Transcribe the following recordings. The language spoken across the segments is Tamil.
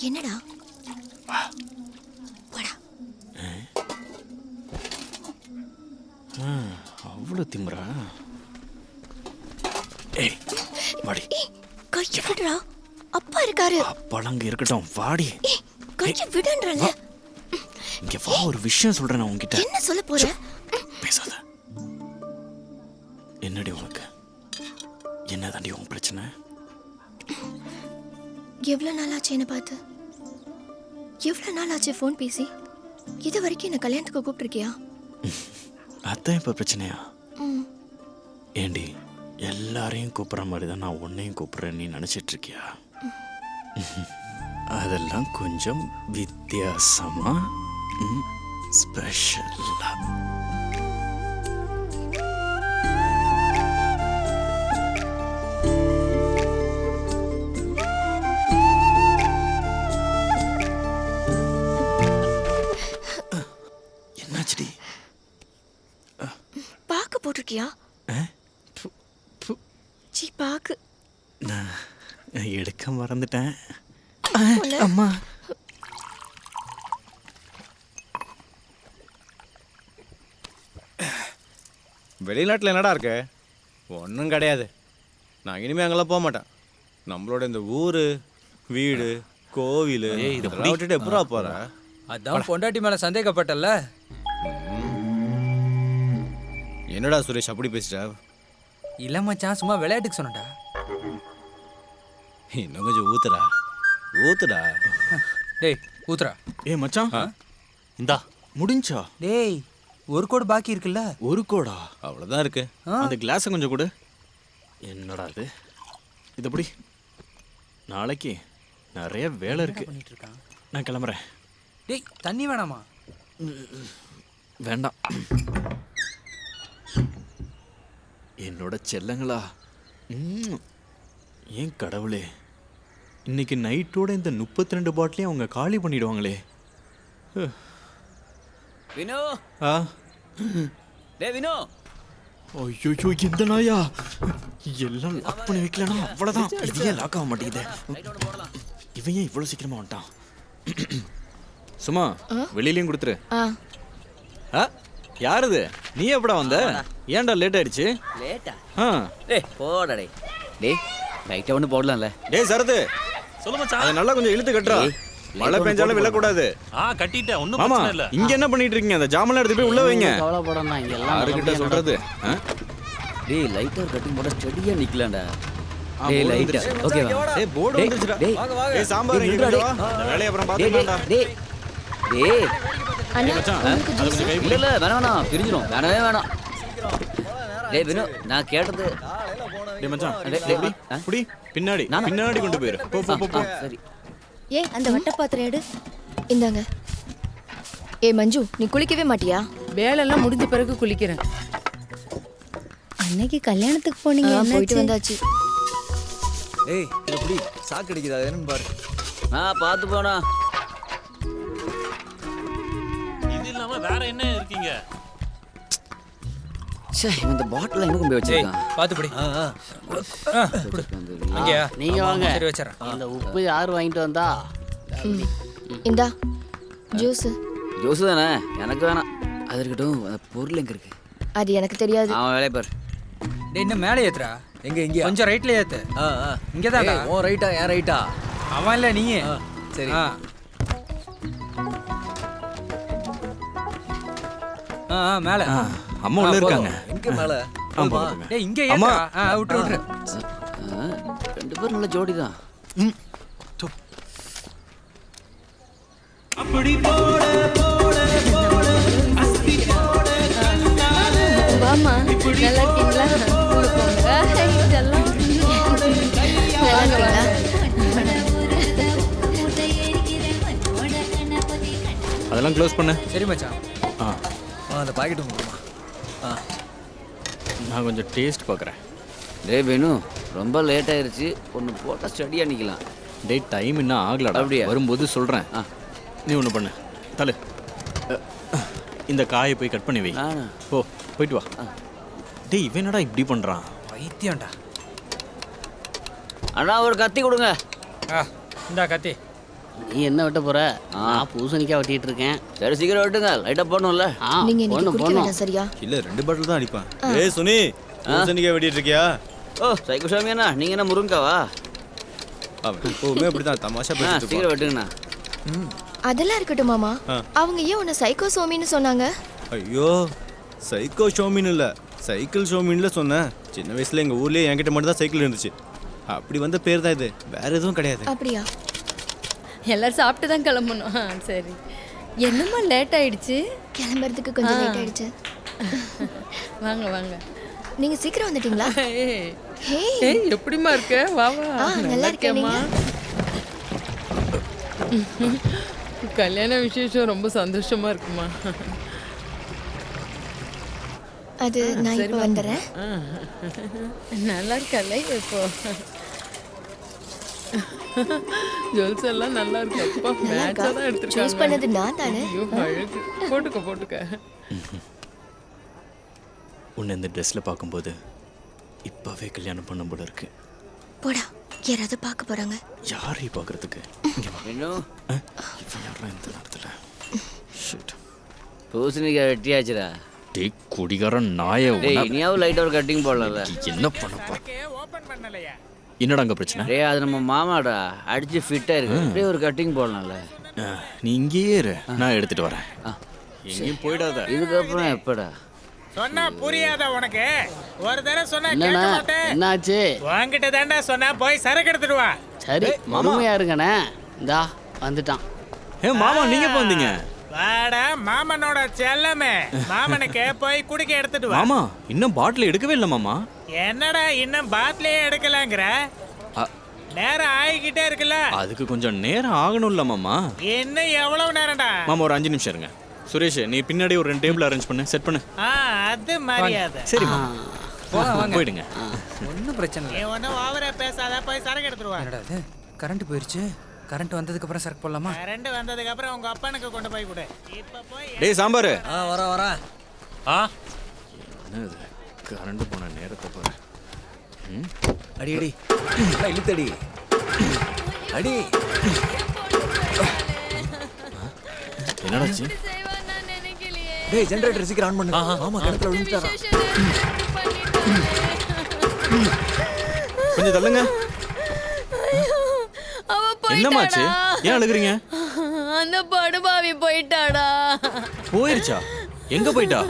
என்னடா போடா. அவ்வளோ திமுறா? ஏய் வாடி. கையை விடுறா, அப்பா இருக்காரு. அப்பாலாம் அங்கே இருக்கட்டும், வாடி. கையை விடுன்றல. இங்க வா, ஒரு விஷயம் சொல்றேன் நான் உன்கிட்ட. என்ன சொல்ல போற? பேசாத. என்னடி உனக்கு? என்னதாண்டி உன் பிரச்சனை? எவ்வளவு நாள் ஆச்சு என்ன பார்த்து? எவ்வளவு நாள் ஆச்சு ஃபோன் பேசி? இது வரைக்கும் என்ன கல்யாணத்துக்கு கூப்பிட்டுருக்கியா? அதான் இப்ப பிரச்சனையா? ஏண்டி, எல்லாரையும் கூப்பிட்ற மாதிரி தான் நான் உன்னையும் கூப்பிட்றேன் நீ நினைச்சிட்டு இருக்கியா? அதெல்லாம் கொஞ்சம் வித்தியாசமா, ஸ்பெஷலா. என்னாச்சுடி? பாக்கு போட்டிருக்கியா? சி பாக்கு. நான் எடுக்க மறந்துட்டேன். அம்மா, வெளிநாட்டில் என்னடா இருக்கு? ஒன்றும் கிடையாது. நான் இனிமேல் அங்கெல்லாம் போக மாட்டேன். நம்மளோட இந்த ஊர், வீடு, கோவில் இதெல்லாம் விட்டுட்டு எப்படா போற? அதான் பொண்டாட்டி மேல சந்தேகப்பட்டல. என்னடா சுரேஷ் அப்படி பேசிட்ட? இல்ல மச்சான், சும்மா விளையாட்டுக்கு சொன்னடா. இன்னும் கொஞ்சம் ஊத்துடா, ஊத்துடா. டேய் ஊத்துறா. ஏ மச்சான், இந்தா முடிஞ்சா? டேய் ஒரு கோடு பாக்கி இருக்குல்ல. ஒரு கோடா? அவ்வளோதான் இருக்கு. அந்த கிளாஸை கொஞ்சம் கொடு. என்னடா இது? இது எப்படி? நாளைக்கு நிறைய வேலை இருக்கு. பண்ணிட்டு இருக்கான். நான் கிளம்புறேன். டேய் தண்ணி வேணாமா? வேண்டாம். என்னோட செல்லங்களா, ஏன் கடவுளே, இன்னைக்கு நைட்டோட இந்த 32 பாட்டிலையும் அவங்க காலி பண்ணிடுவாங்களே. வினோ, ஆ, டே வினோ. ஐயோ, இந்த நாயா எல்லாம் லாக் பண்ணி வைக்கலன்னா அவ்வளோதான். இது ஏன் லாக் ஆக மாட்டேங்குது? இவன் ஏன் இவ்வளோ சீக்கிரமா வந்துட்டான்? சும்மா வெளியிலயும் கொடுத்துரு. யார் இது? நீ எப்படா வந்த? ஏன்டா லேட் ஆயிடுச்சு? லேட்டா? ஆ, டேய் போடா டேய். டேய் லைட்டா ஒன்று போடலாம்ல? டேய் சரது, சொல்லு மச்சான். அதை நல்லா கொஞ்சம் இழுத்து கட்டுறா. மழை பெஞ்சாலும் விழக்கூடாது. கட்டிட்டேன், ஒண்ணும் மாமா, பிரச்சனை இல்ல. இங்க என்ன பண்ணிட்டு இருக்கீங்க? அந்த ஜாமெல்லாம் எடுத்து போய் உள்ள வைங்க. கவலைப்படாம இங்க எல்லாம் யாருக்கிட்ட சொல்றது? டேய் லைட்டா கட்டிங் போட ஸ்டடியா நிக்கலாம்டா. டேய் லைட்டா ஓகேவா? டேய் போர்டு வந்துருச்சுடா. டேய் டேய் சாம்பார் இங்க கொண்டு வா. இந்த வேலைய அப்புறம் பாத்துக்கலாம்டா. டேய் டேய் அண்ணா மச்சான், உங்களுக்கு அது ஜூஸ்? கொஞ்சம் கை இல்ல இல்ல வேணாம், பிரிஞ்சிரும். வேணவே வேணாம். டேய் வினோ, நான் கேட்டது. டேய் மச்சான், டேய், புடி, புடி, பின்னாடி பின்னாடி கொண்டு போயிரு. போ போ போ போ. சரி. ஏய் அந்த வட்ட பாத்திரம் எடு. இந்தாங்க. ஏய் மஞ்சு, நீ குளிக்கவே மாட்டியா? வேலைலாம் முடிஞ்ச பிறகு குளிக்கிறேன். அன்னைக்கு கல்யாணத்துக்கு போனீங்க, போயிட்டு வந்தாச்சு. ஏய் இது எப்படி சாக்கு அடிக்குதா? என்னன்னு பாரு. பார்த்து போனா. இது இல்லாம வேற என்ன இருக்கீங்க? சே, இந்த பாட்டில் எங்க கொண்டு போய் டேய் வச்சிருக்கான்? பாத்து படி. இங்கயா? நீங்க வாங்க. சரி வச்சறேன். இந்த உப்பு யார் வாங்கிட்டு வந்தா? இந்தா ஜூஸ். ஜூஸ் தானே, எனக்கு வேணாம். அது இருக்கட்டும், அந்த பொருள் எங்க இருக்கு? அது எனக்கு தெரியாது. அவன் வேலையை பாரு. டேய் இன்னும் மேலே ஏத்துறா. எங்க இங்க? கொஞ்சம் ரைட்ல ஏத்து. இங்கதான்டா. ஓ ரைட்டா, ஏன் ரைட்டா? அவன் இல்ல நீ. சரி. மேல. அம்மா உள்ள இருக்காங்க. எங்க மேல? ஆமா. டேய் இங்க அம்மா. ஏத்துறா. விட்டு விட்டு. ரெண்டு பேரும் நல்ல ஜோடி தான். வாமா, நல்லா இருக்கீங்களா? உள்ள போங்க. இதெல்லாம் நல்லா இருக்கீங்களா? அதெல்லாம் க்ளோஸ் பண்ணு. சரி மச்சான். அந்த பாக்கெட் கொடுமா. நான் கொஞ்சம் டேஸ்ட் பார்க்குறேன். டேய் வேணு, ரொம்ப லேட் ஆயிருச்சு. ஒன்று போட்டால் ஸ்டடியாக நிற்கலாம். டேய் டைம் இன்னும் ஆகலடா. அப்படியா? வரும்போது சொல்கிறேன். நீ ஒன்று பண்ணு. தலை இந்த காயை போய் கட் பண்ணி வை. ஓ போயிட்டு வா. டேய் இவன் என்னடா இப்படி பண்ணுறான்? பைத்தியம்டா. அண்ணா ஒரு கத்தி கொடுங்க. இந்தா கத்தி. நீ என்ன வெட்ட போற நான் பூசணிக்காய் வெட்டிட்டு இருக்கேன். சரி சீக்கிரம் விட்டுங்க லைட்டாக போடணும்ல. நீங்க இன்னைக்கு போடணும் குடிக்க போடணும். வேண்டாம் சரியா? இல்ல 2 பாட்டில் தான் அடிப்பேன். ஏய் சுனி, பூசணிக்காய் வெட்டிட்டு இருக்கியா? ஓ சைக்கோ சாமி அண்ணா நீங்கள் என்ன முருங்காவா? அவன் எப்பவுமே அப்படிதான் தமாஷா பேசிட்டு சீக்கிரம் இருப்பான். வெட்டுங்கண்ணா. அதெல்லாம் இருக்கட்டும் மாமா. அவங்க ஏன் உன்னை சைக்கோ சோமின்னு சொன்னாங்க? ஐயோ, சைக்கோ ஷோமின் இல்ல, சைக்கிள் ஷோமின்ல சொன்னேன். சின்ன வயசுல எங்க ஊர்லயே என்கிட்ட மட்டும் தான் சைக்கிள் இருந்துச்சு. அப்படி வந்த பேர் தான் இது, வேற எதுவும் கிடையாது. அப்படியா? எல்லாரும் சாப்பிட்டு தான் கிளம்பணும். சரி. என்னம்மா லேட் ஆயிடுச்சு? கிளம்புறதுக்கு கொஞ்சம் லேட் ஆயிடுச்சு. வாங்க வாங்க. நீங்க சீக்கிரம் வந்துட்டீங்களா? ஹே, ஏய் எப்படிம்மா இருக்க? வா வா. நல்லா இருக்கேன். நீங்க? கல்யாண விசேஷம் ரொம்ப சந்தோஷமா இருக்குமா? அது நான் இப்போ வந்துடுறேன். நல்லா இருக்கல இப்போ? ஜுவல்ஸ் எல்லாம் நல்லா இருக்கு. அப்பா மேட்சா தான் சூஸ் எடுத்துருக்காங்க. பண்ணது நான் தானே. ஐயோ அழகு. போட்டுக்க போட்டுக்க. உன்னை இந்த ட்ரெஸ்ஸில் பார்க்கும்போது இப்போவே கல்யாணம் பண்ண போல இருக்கு. போடா, யாராவது பார்க்க போறாங்க. யாரை பார்க்கறதுக்கு? இங்கே வா. இன்னும் இவன் யாரா இந்த நேரத்தில்? ஷிட். பூசணிக்காய் வெட்டியாச்சுடா. டேய் குடிகாரன் நாயை டேய் இனியாவது லைட்டாக ஒரு கட்டிங் போடலாம்ல. என்ன பண்ண போற? என்னடா அங்கே பிரச்சனை? டேய் அது நம்ம மாமாடா அடிச்சு ஃபிட்டாக இருக்கு. அப்படியே ஒரு கட்டிங் போடலாம்ல. நீ இங்கேயே இரு, நான் எடுத்துட்டு வரேன். எங்கேயும் போயிடாத. இதுக்கப்புறம் எப்படா? சொன்னா புரியாத உனக்கு? ஒரு தடவை சொன்னா கேட்க என்னண்ணா மாட்டேன். என்னாச்சு? உன்கிட்ட தாண்டா சொன்னா போய் சரக்கு எடுத்துட்டு வா. சரி மாமையா இருங்கண்ணே. இந்தா வந்துட்டான். மாமா நீங்க எப்போ வந்தீங்க? வாடா மாமனோட செல்லமே. மாமனுக்கு போய் குடிக்க எடுத்துட்டு வா. மாமா இன்னும் பாட்டில் எடுக்கவே இல்லை மாமா. என்னடா இன்னும் பாட்டிலே எடுக்கலாங்கிற? நேரம் ஆகிக்கிட்டே இருக்குல்ல. அதுக்கு கொஞ்சம் நேரம் ஆகணும்ல மாமா. இன்னும் எவ்வளவு நேரம்டா? மாமா ஒரு 5 நிமிஷம் இருங்க. சுரேஷ் நீ பின்னாடி ஒரு 2 டேபிள் அரேஞ்ச் பண்ணு, செட் பண்ணு. அது மரியாதை. சரி போலாம் வாங்க. போயிடுங்க. ஒன்றும் பிரச்சனை நீ இல்லை. ஒன்னும் ஓவரா பேசாத, போய் சரக்கு எடுத்துட்டு வா. என்னடா இது கரண்ட் போயிடுச்சு. கரண்ட் வந்ததுக்கு அப்புறம் சரக்கு போடலாமா? கரண்ட் வந்ததுக்கு அப்புறம் உங்க அப்பனுக்கு கொண்டு போய் கொடு. இப்ப போய் டேய் சாம்பார். வரேன். ஆ என்னது கரண்ட் போன நேரத்தை பாரு. அடி அடி இழுத்தடி அடி. என்னடாச்சு? டேய் ஜெனரேட்டர் சீக்கிரம் ஆன் பண்ணு. ஆமா கிணத்துல விழுந்துட்டாரா? கொஞ்சம் தள்ளுங்க. என்னமாச்சு? ஏன் அழுகுறீங்க? அந்த படுபாவி போயிட்டாடா. போயிருச்சா? எங்க போயிட்டா?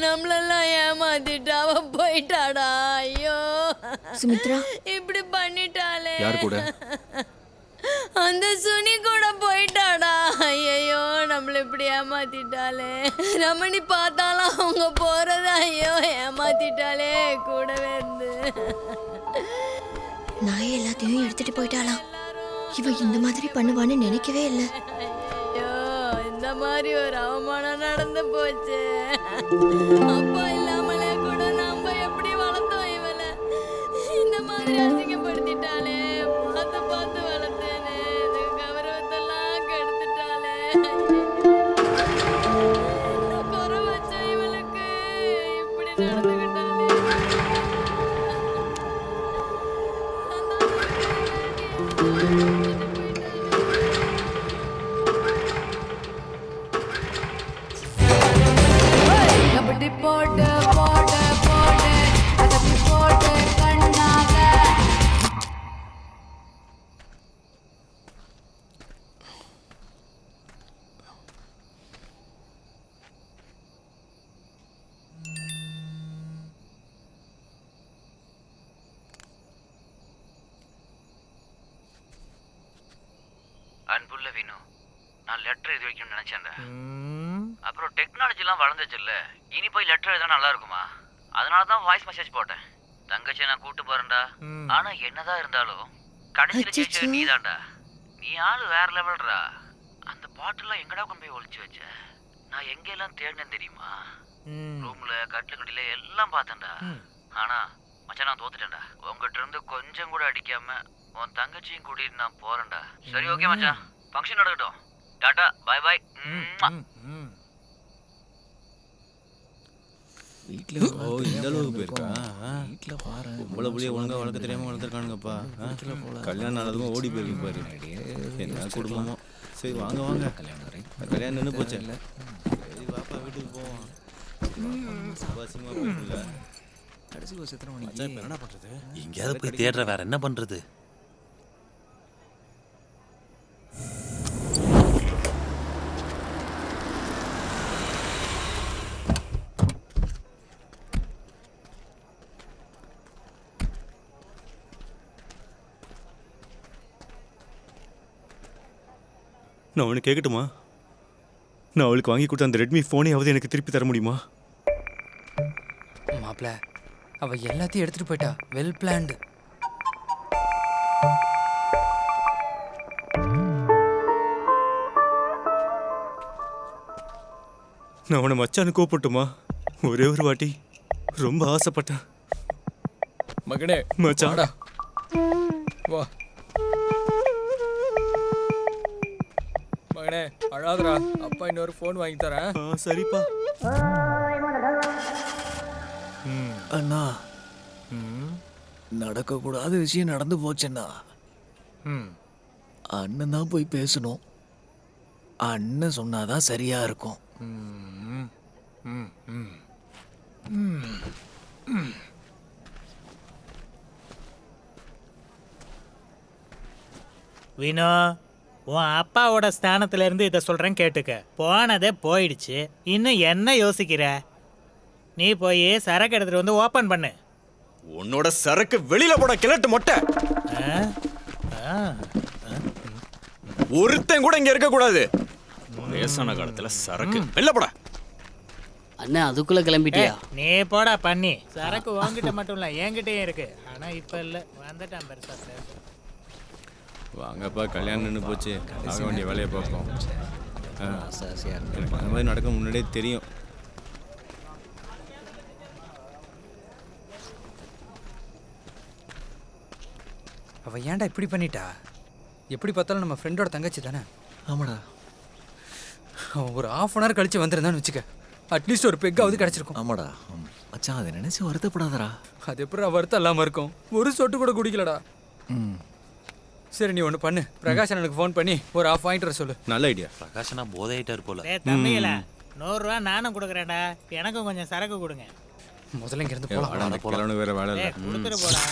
நம்மளெல்லாம் ஏமாத்திட்டா. அவ போயிட்டாடா. ஐயோ சுமித்ரா, இப்படி பண்ணிட்டாளே. யார் கூட? அந்த சுனி கூட போயிட்டாடா. ஐயோ நம்மள இப்படி ஏமாத்திட்டாளே. ரமணி பார்த்தாலும் அவங்க போறத ஐயோ ஏமாத்திட்டாளே கூடவே இருந்து. நான் எல்லாத்தையும் எடுத்துட்டு போயிட்டாளாம். இவ இந்த மாதிரி பண்ணுவான்னு நினைக்கவே இல்லை. ஐயோ இந்த மாதிரி ஒரு அவமானம் நடந்து போச்சு. அப்பா இல்லாமலே கூட நம்ம எப்படி வளர்த்தோம் இவளை. இந்த மாதிரி அசிங்கப்படுத்திட்டாளே. பார்த்து பார்த்து வளர்த்தேனே. இதுக்கு கௌரவத்தெல்லாம் கெடுத்துட்டாளே. என்ன குறை வச்ச இவளுக்கு இப்படி நடந்துக்கிட்டாளே. கபடி போட்டு போட்டு போட்டு கபடி போட்டு கண்ணாக. அன்புள்ள வீணு, நான் லெட்டர் எழுதி வைக்கணும்னு நினைச்சேன்டா. அப்புறம் டெக்னாலஜிலாம் வளர்ந்துச்சுல்ல, இனி போய் லெட்டர் எழுத நல்லா இருக்குமா? அதனால தான் வாய்ஸ் மெசேஜ் போட்டேன். தங்கச்சி நான் கூட்டு போறேன்டா. ஆனா என்னதான் இருந்தாலும் கடைசியில் ஜெயிச்சது நீதான்டா. நீ ஆளு வேற லெவல்டா. அந்த பாட்டுலாம் எங்கடா கொண்டு போய் ஒளிச்சு வச்ச? நான் எங்கெல்லாம் தேடினேன் தெரியுமா? ரூம்ல கட்டில கட்டில எல்லாம் பார்த்தேன்டா. ஆனா மச்சான் நான் தோத்துட்டேன்டா. உங்ககிட்ட இருந்து கொஞ்சம் கூட அடிக்காம உன் தங்கச்சியும் கூட்டிட்டு நான் போறேன்டா. சரி ஓகே மச்சான், ஃபங்க்ஷன் நடக்கட்டும். Tata bye by. ஓ இந்த அளவுக்கு போயிருக்கா உங்களை புள்ளிய ஒழுங்கா வளர்க்க தெரியாம வளர்த்துருக்கானுங்கப்பா. கல்யாணம் ஆனதுக்கும் ஓடி போயிருக்கு பாரு. என்ன குடும்பமோ. சரி வாங்க வாங்க, கல்யாணம் நின்று போச்சு. சரி வாப்பா வீட்டுக்கு போவோம். அவசியமா போயிடல. மச்சான், இப்ப என்ன பண்றது? எங்கேயாவது போய் தேடுற, வேற என்ன பண்றது? நான் அவனுக்கு கேட்கட்டுமா? நான் அவளுக்கு வாங்கி கொடுத்த அந்த ரெட்மி ஃபோனையாவது எனக்கு திருப்பி தர முடியுமா? மாப்பிள்ள, அவ எல்லாத்தையும் எடுத்துட்டு போயிட்டா. Well planned. நான் அவனை மச்சான்னு கூப்பிட்டுமா? ஒரே ஒரு வாட்டி ரொம்ப ஆசைப்பட்டேன். மகனே மச்சான் வா. மகனே அழாதடா, அப்பா இன்னொரு ஃபோன் வாங்கி தரேன். சரிப்பா. அண்ணா நடக்கக்கூடாத விஷயம் நடந்து போச்சுண்ணா. அண்ணன் தான் போய் பேசணும். அண்ணன் சொன்னாதான் சரியா இருக்கும். வினோ, உன் அப்பாவோட ஸ்தானத்துல இருந்து இதை சொல்றேன் கேட்டுக்க. போனதே போயிடுச்சு, இன்னும் என்ன யோசிக்கிற? நீ போய் சரக்கு எடுத்துட்டு வந்து ஓபன் பண்ணு. உன்னோட சரக்கு வெளியில போட கிழட்டு மொட்டை. ஒருத்தன் கூட இங்க இருக்க கூடாது. வயசான காலத்துல சரக்கு வெளில போட. அண்ணா அதுக்குள்ள கிளம்பிட்டியா? நீ போடா பண்ணி. சரக்கு வாங்கிட்ட மட்டும் இல்ல, என்கிட்டயும் இருக்கு. ஆனா இப்ப இல்ல, வந்துட்டான் பெருசா. வாங்கப்பா, கல்யாணம் நின்று போச்சு. ஆக வேண்டிய வேலையை பார்ப்போம். எனக்கு அந்த மாதிரி நடக்க முன்னாடியே தெரியும். அவ ஏன்டா இப்படி பண்ணிட்டா? எப்படி பார்த்தாலும் நம்ம ஃப்ரெண்டோட தங்கச்சி தானே. ஆமாடா. அவன் ஒரு ½ அன் ஹவர் கழிச்சு வந்திருந்தான்னு வச்சுக்க, அட்லீஸ்ட் ஒரு பெக்காவது கிடச்சிருக்கும். ஆமாடா மச்சான், அதை நினைச்சு வருத்தப்படாதடா. அது எப்படி வருத்தம் இல்லாமல் இருக்கும்? ஒரு சொட்டு கூட குடிக்கலடா. சரி, நீ ஒன்று பண்ணு. பிரகாஷ் எனக்கு ஃபோன் பண்ணி ஒரு ½ வாங்கிட்டு வர சொல்லு. நல்ல ஐடியா. பிரகாஷனா போதை ஆயிட்டாரு போல. தம்பிகள, 100 ரூபா நானும் கொடுக்குறேன்டா. எனக்கும் கொஞ்சம் சரக்கு கொடுங்க. முதல்ல இங்கிருந்து போகலாம். வேற வேலை இல்லை. கொடுத்துட்டு போடா.